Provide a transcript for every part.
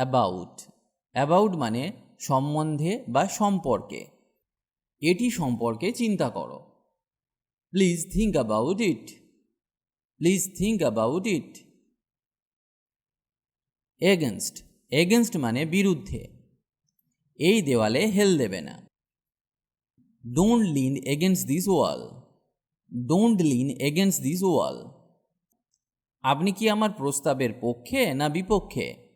About. About মানে সম্বন্ধে বা সম্পর্কে। এটি সম্পর্কে চিন্তা করো। Please think about it. Please think about it. Against. Against মানে বিরুদ্ধে। এই দেওয়ালে হেল দেবে না। Don't lean against this wall. Don't lean against this wall. আপনি কি আমার প্রস্তাবের পক্ষে না বিপক্ষে?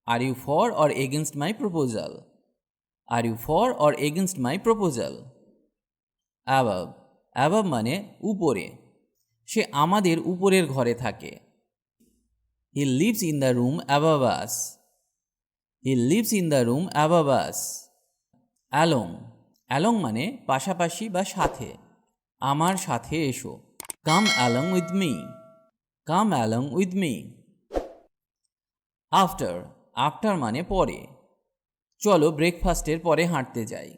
Are you for or against my proposal? Are you for or against my proposal? Above. Above মানে উপরে। সে আমাদের উপরের ঘরে থাকে। He lives in the room above us. He lives in the room above us. Along. Along মানে পাশাপাশি বা সাথে। আমার সাথে এসো। Come along with me. Come along with me. After. After মানে পরে। চলো ব্রেকফাস্টের পরে হাঁটতে যাই।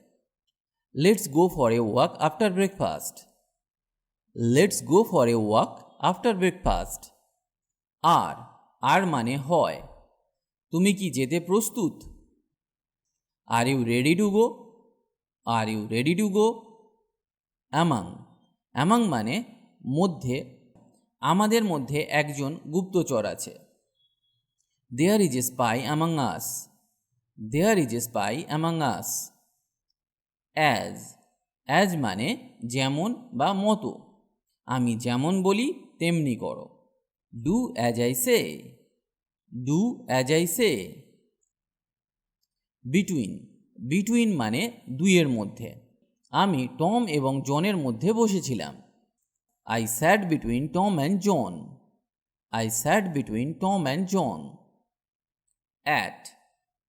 Let's go for a walk after breakfast. Let's go for a walk after breakfast. Are মানে হয়। তুমি কি যেতে প্রস্তুত? Are you ready to go? Are you ready to go? Among. Among মানে মধ্যে। আমাদের মধ্যে একজন গুপ্তচর আছে। There is a spy among us. There is a spy among us. As. As মানে যেমন বা মতো। আমি যেমন বলি তেমনি করো। Do as I say. Do as I say. Between. Between মানে দুইয়ের মধ্যে। আমি টম এবং জনের মধ্যে বসেছিলাম। I sat between Tom and John. I sat between Tom and John. At.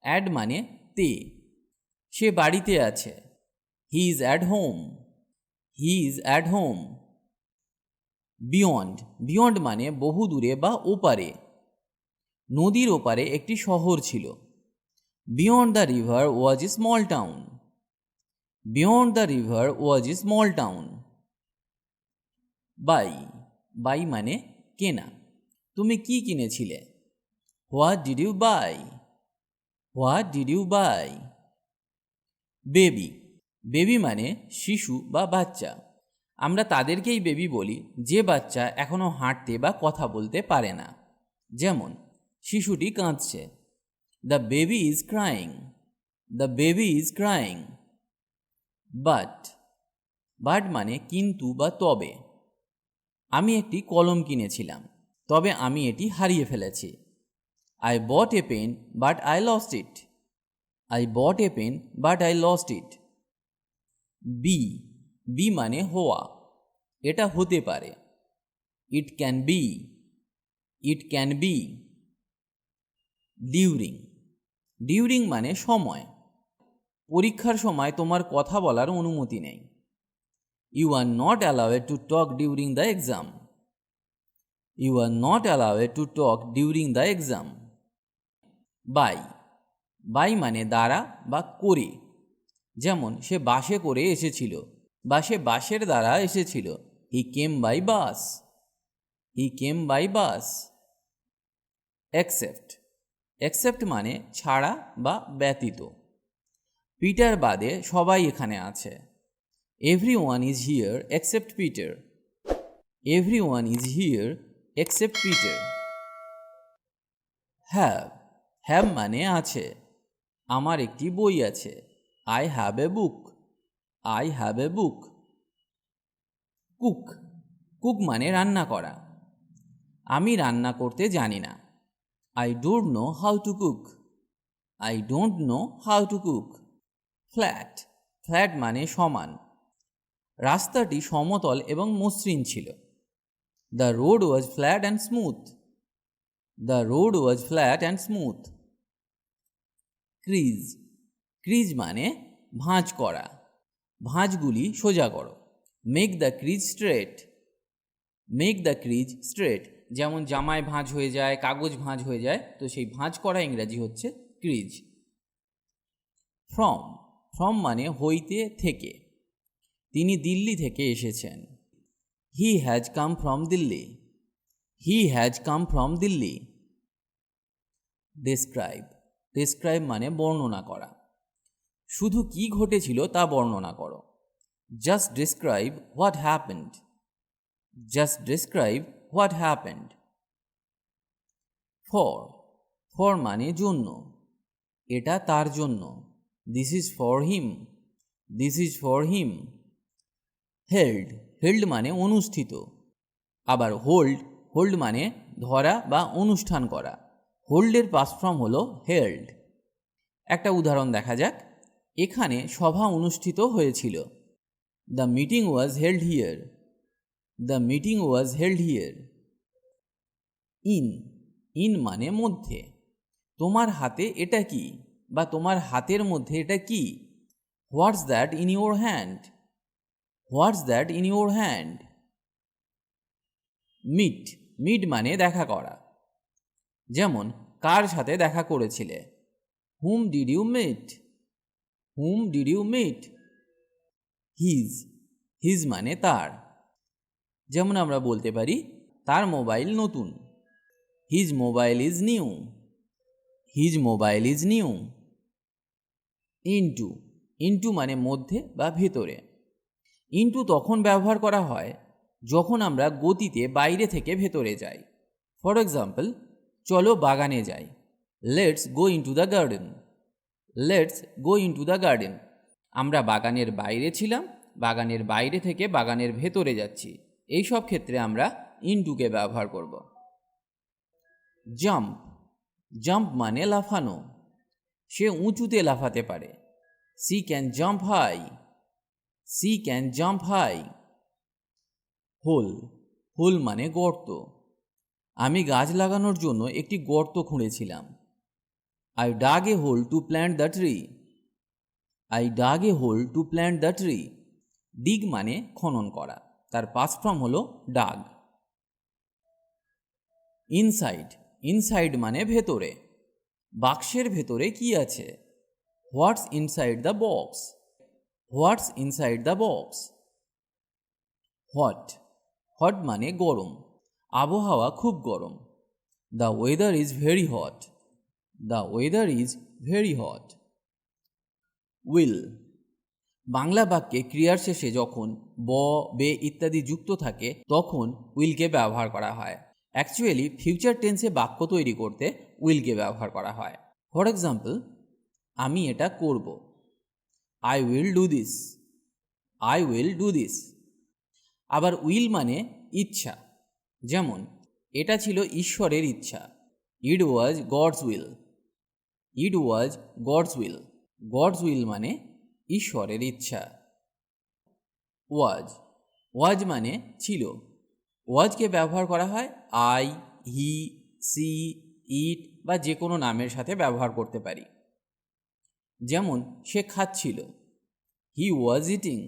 At মানে তে। সে বাড়িতে আছে। He is at home. He is at home. Beyond. Beyond মানে বহু দূরে বা ওপারে। নদীর ওপারে একটি শহর ছিল। Beyond the river was a small town. Beyond the river was a small town. Buy. By মানে কেনা। তুমি কি কিনেছিলে? What did you buy? What did you buy? Baby. Baby মানে শিশু বা বাচ্চা। আমরা তাদেরকেই বেবি বলি যে বাচ্চা এখনো হাঁটতে বা কথা বলতে পারে না। যেমন শিশুটি কাঁদছে। The baby is crying. The baby is crying. But. But মানে কিন্তু বা তবে। আমি একটি কলম কিনেছিলাম, তবে আমি এটি হারিয়ে ফেলেছি। I bought a pen but I lost it. I bought a pen but I lost it. Be. Be মানে হওয়া। এটা হতে পারে। It can be. It can be. During. During মানে সময়। পরীক্ষার সময় তোমার কথা বলার অনুমতি নেই। You are not allowed to talk during the exam. You are not allowed to talk during the exam. By. By মানে দ্বারা বা করে। যেমন সে বাসে করে এসেছিল বা সে বাসের দ্বারা এসেছিল। He came by bus. He came by bus. Except. Except মানে ছাড়া বা ব্যতীত। পিটার বাদে সবাই এখানে আছে। Everyone is here except Peter. Everyone is here except Peter. Have. Have মানে আছে। আমার একটি বই আছে। I have a book. I have a book. Cook. Cook মানে রান্না করা। আমি রান্না করতে জানি না। I don't know how to cook. I don't know how to cook. Flat. Flat মানে সমান। রাস্তাটি সমতল এবং মসৃণ ছিল। The road was flat and smooth. The road was flat and smooth. Crease. Crease মানে ভাঁজ করা। ভাঁজগুলি সোজা করো। Make the crease straight. Make the crease straight. যেমন জামায় ভাঁজ হয়ে যায়, কাগজ ভাঁজ হয়ে যায়, তো সেই ভাঁজ করা ইংরাজি হচ্ছে ক্রিজ। ফ্রম। ফ্রম মানে হইতে থেকে। তিনি দিল্লি থেকে এসেছেন। He has come from Delhi. He has come from Delhi. Describe. Describe মানে বর্ণনা করা। শুধু কি ঘটেছিল তা বর্ণনা করো। Just describe what happened. Just describe what happened. For, for মানে জন্য, এটা তার জন্য। This is for him. This is for him. Held, held মানে অনুষ্ঠিত। আবার হোল্ড, হোল্ড মানে ধরা বা অনুষ্ঠান করা। হোল্ডের পাস্ট ফর্ম হলো হেল্ড। একটা উদাহরণ দেখা যাক। এখানে সভা অনুষ্ঠিত হয়েছিল। The meeting was held here. The meeting was held here. In, inn মানে মধ্যে। তোমার হাতে এটা কি, বা তোমার হাতের মধ্যে এটা কি? What's that in your hand? What's that in your hand? Meet, meet মানে দেখা করা। যেমন কার সাথে দেখা করেছিলে? Whom did you meet? Whom did you meet? His, his মানে তার। যেমন আমরা বলতে পারি তার মোবাইল নতুন। His mobile is new. His mobile is new. Into, into মানে মধ্যে বা ভেতরে। ইনটু তখন ব্যবহার করা হয় যখন আমরা গতিতে বাইরে থেকে ভেতরে যাই। ফর এক্সাম্পল, চলো বাগানে যাই। Let's go into the garden. Let's go into the garden. আমরা বাগানের বাইরে ছিলাম, বাগানের বাইরে থেকে বাগানের ভেতরে যাচ্ছি। এই সব ক্ষেত্রে আমরা ইনটুকে ব্যবহার করব। জাম্প, জাম্প মানে লাফানো। সে উঁচুতে লাফাতে পারে। She can jump high. She can jump high. Hole, hole মানে গর্ত। আমি গাছ লাগানোর জন্য একটি গর্ত খুঁড়েছিলাম। I dug a hole to plant the tree. I dug a hole to plant the tree. Dig মানে খনন করা, তার পাস্ট ফর্ম হলো ডাগ। ইনসাইড, ইনসাইড মানে ভেতরে। বাক্সের ভেতরে কি আছে? What's inside the box? What's inside the box? Hot, hot মানে গরম। আবহাওয়া খুব গরম। The weather is very hot. The weather is very hot. Will, Bangla বাক্যে ক্রিয়ার শেষে যখন ব, বে ইত্যাদি যুক্ত থাকে তখন উইলকে ব্যবহার করা হয়। অ্যাকচুয়ালি ফিউচার টেন্সে বাক্য তৈরি করতে উইলকে ব্যবহার করা হয়। ফর এক্সাম্পল, আমি এটা করব। I will do this. I will do this. আবার উইল মানে ইচ্ছা। যেমন এটা ছিল ঈশ্বরের ইচ্ছা। It was God's will. It was God's will. God's will মানে ঈশ্বরের ইচ্ছা। ওয়াজ, ওয়াজ মানে ছিল। ওয়াজকে ব্যবহার করা হয় আই, হি, সি, ইট বা যে কোনো নামের সাথে ব্যবহার করতে পারি। যেমন সে খাচ্ছিল। He was eating.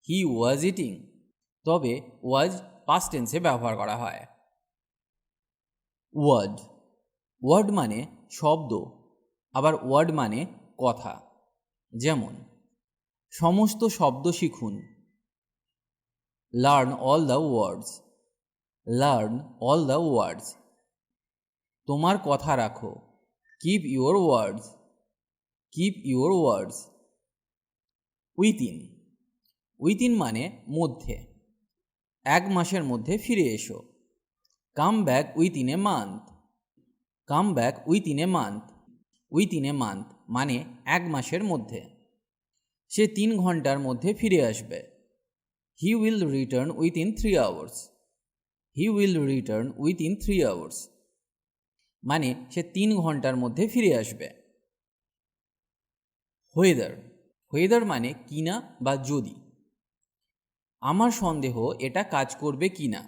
He was eating. তবে ওয়াজ পাস্ট টেন্সে ব্যবহার করা হয়। ওয়ার্ড, ওয়ার্ড মানে শব্দ, আবার ওয়ার্ড মানে কথা। যেমন সমস্ত শব্দ শিখুন। Learn all the words. Learn all the words. তোমার কথা রাখো। Keep your words. Keep your words. Within, within মানে মধ্যে। এক মাসের মধ্যে ফিরে এসো। Come back within a month. Come back within a month. Within a month মানে এক মাসের মধ্যে। সে 3 ঘন্টার মধ্যে ফিরে আসবে। He will return within 3 hours. He will return within 3 hours মানে সে 3 ঘন্টার মধ্যে ফিরে আসবে। হোয়েদার, হোয়েদার মানে কিনা বা যদি। আমার সন্দেহ এটা কাজ করবে কিনা।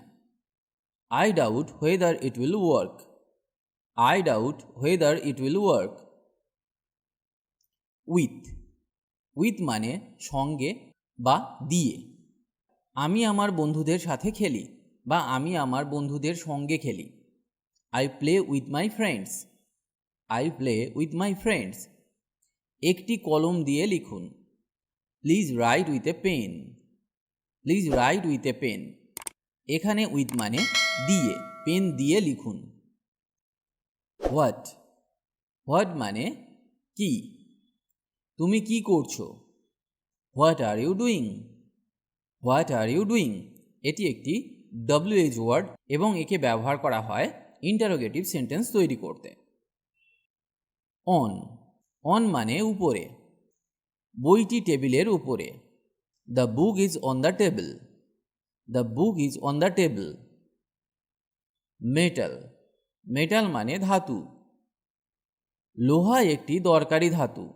I doubt whether it will work. I doubt whether it will work. With, with মানে সঙ্গে বা দিয়ে। আমি আমার বন্ধুদের সাথে খেলি বা আমি আমার বন্ধুদের সঙ্গে খেলি। I play with my friends. I play with my friends. একটি কলম দিয়ে লিখুন। Please write with a pen. Please write with a pen. এখানে উইথ মানে দিয়ে, পেন দিয়ে লিখুন। হোয়াট, হোয়াট মানে কি। তুমি কি করছো? What are you doing? What are you doing এটি একটি WH ওয়ার্ড এবং একে ব্যবহার করা হয় ইন্টারোগেটিভ সেন্টেন্স তৈরি করতে। অন, অন মানে উপরে। বইটি টেবিলের উপরে। The book is on the table. The book is on the table. Metal, metal মানে ধাতু। লোহা একটি দরকারি ধাতু।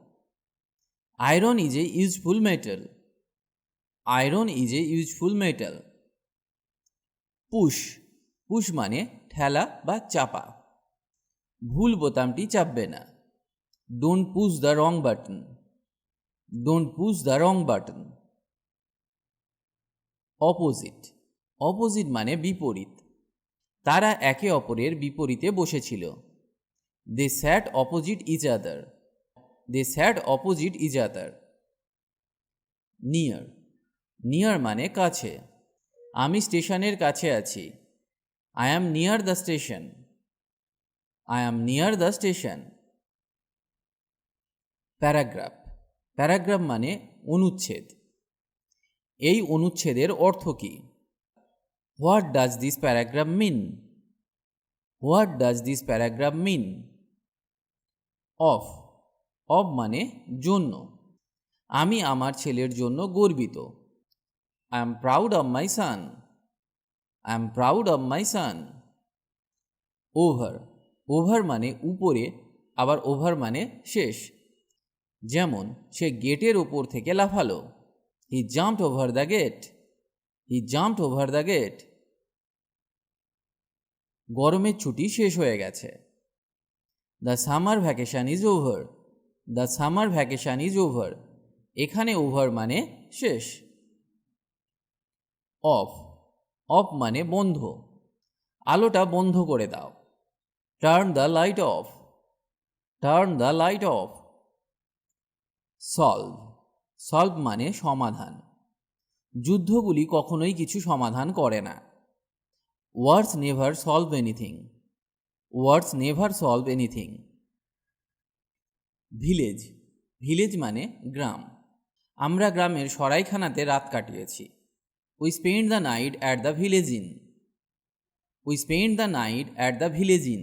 Iron is a useful metal. Iron is a useful metal. Push, push মানে ঠেলা বা চাপা। ভুল বোতামটি চাপবে না। Don't push the wrong button. Don't push the wrong button. Opposite, opposite মানে বিপরীত। তারা একে অপরের বিপরীতে বসেছিল। দে স্যাট অপোজিট ইচ আদার। দে স্যাট opposite each other. Near, near মানে কাছে। আমি স্টেশনের কাছে আছি। I am near the station. I am near the station. Paragraph, paragraph মানে অনুচ্ছেদ। এই অনুচ্ছেদের অর্থ কী? What does this paragraph mean? What does this paragraph mean? Of, of মানে জন্য। আমি আমার ছেলের জন্য গর্বিত। I am proud of my son. I am proud of my son. Over, over মানে উপরে, আবার ওভার মানে শেষ। যেমন সে গেটের ওপর থেকে লাফালো। He jumped over the gate. He jumped over the gate. গরমের ছুটি শেষ হয়ে গেছে। The summer vacation is over. The summer vacation is over. এখানে ওভার মানে শেষ। অফ, অফ মানে বন্ধ। আলোটা বন্ধ করে দাও। Turn the light off. Turn the light off. Solve, solve মানে সমাধান। যুদ্ধগুলি কখনোই কিছু সমাধান করে না। Wars never solve anything. Wars never solve anything. Village, village মানে গ্রাম। আমরা গ্রামের সরাইখানাতে রাত কাটিয়েছি। We spend the night at the village inn. We spend the night at the village inn.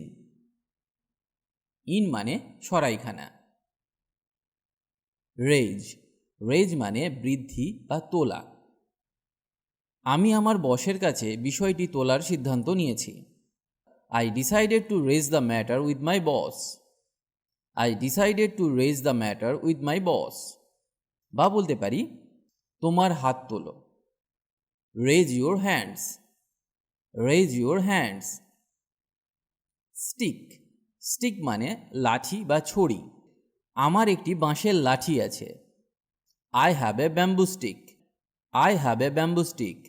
Inn মানে সরাইখানা। রেজ, রেজ মানে বৃদ্ধি বা তোলা। আমি আমার বসের কাছে বিষয়টি তোলার সিদ্ধান্ত নিয়েছি। I decided to raise the matter with my boss. I decided to raise the matter with my boss. বা বলতে পারি তোমার হাত তোলো। Raise your hands. Raise your hands. Stick, stick মানে লাঠি বা ছড়ি। আমার একটি বাঁশের লাঠি আছে। I have a bamboo stick. I have a bamboo stick.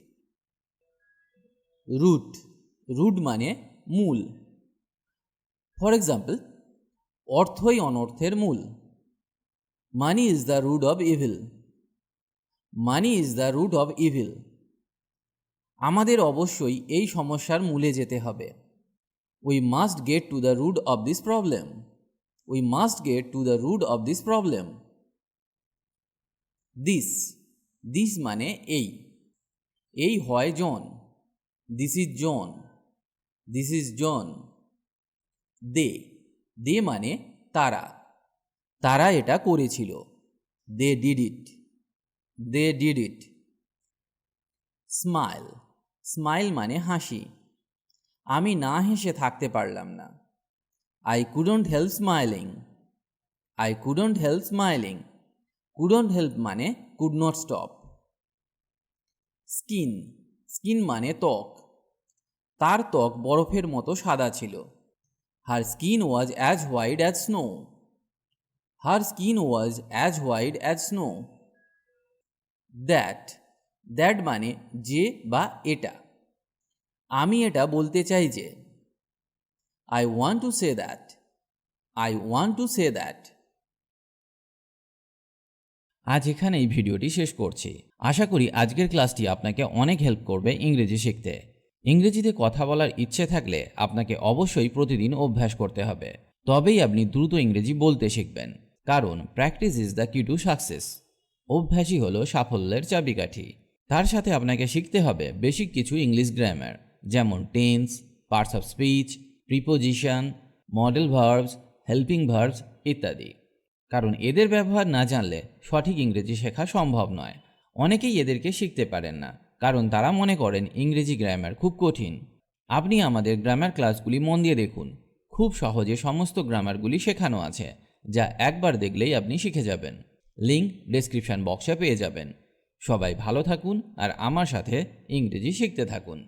Root, root মানে মূল। ফর এক্সাম্পল, অর্থই অনর্থের মূল। Money is the root of evil. Money is the root of evil. আমাদের অবশ্যই এই সমস্যার মূলে যেতে হবে। We must get to the root of this problem. We must get to the root of this problem. This, this মানে এই। এই হয় John. This is John. This is John. They, they মানে তারা। তারা এটা করেছিল। They did it. They did it. Smile, smile মানে হাসি। আমি না হেসে থাকতে পারলাম না। I couldn't help smiling. I couldn't help smiling. Couldn't help মানে could not stop. Skin, skin মানে ত্বক। তার ত্বক বরফের মতো সাদা ছিল। Her skin was as white as snow. Her skin was as white as snow. That, that মানে যে বা এটা। আমি এটা বলতে চাই যে। I want to say that. I want to say that. আজ এখানেই ভিডিওটি শেষ করছি। আশা করি আজকের ক্লাসটি আপনাকে অনেক হেল্প করবে ইংরেজি শিখতে। ইংরেজিতে কথা বলার ইচ্ছে থাকলে আপনাকে অবশ্যই প্রতিদিন অভ্যাস করতে হবে। তবেই আপনি দ্রুত ইংরেজি বলতে শিখবেন, কারণ প্র্যাকটিস ইজ দ্য কি টু সাকসেস। অভ্যাসই হলো সাফল্যের চাবিকাঠি। তার সাথে আপনাকে শিখতে হবে বেসিক কিছু ইংলিশ গ্রামার, যেমন tense, parts of speech, preposition, model verbs, helping verbs ইত্যাদি। কারণ এদের ব্যবহার না জানলে সঠিক ইংরেজি শেখা সম্ভব নয়। অনেকেই এদেরকে শিখতে পারেন না, কারণ তারা মনে করেন ইংরেজি গ্রামার খুব কঠিন। আপনি আমাদের গ্রামার ক্লাসগুলি মন দিয়ে দেখুন, খুব সহজে সমস্ত গ্রামারগুলি শেখানো আছে, যা একবার দেখলেই আপনি শিখে যাবেন। লিঙ্ক ডেসক্রিপশন বক্সে পেয়ে যাবেন। সবাই ভালো থাকুন আর আমার সাথে ইংরেজি শিখতে থাকুন।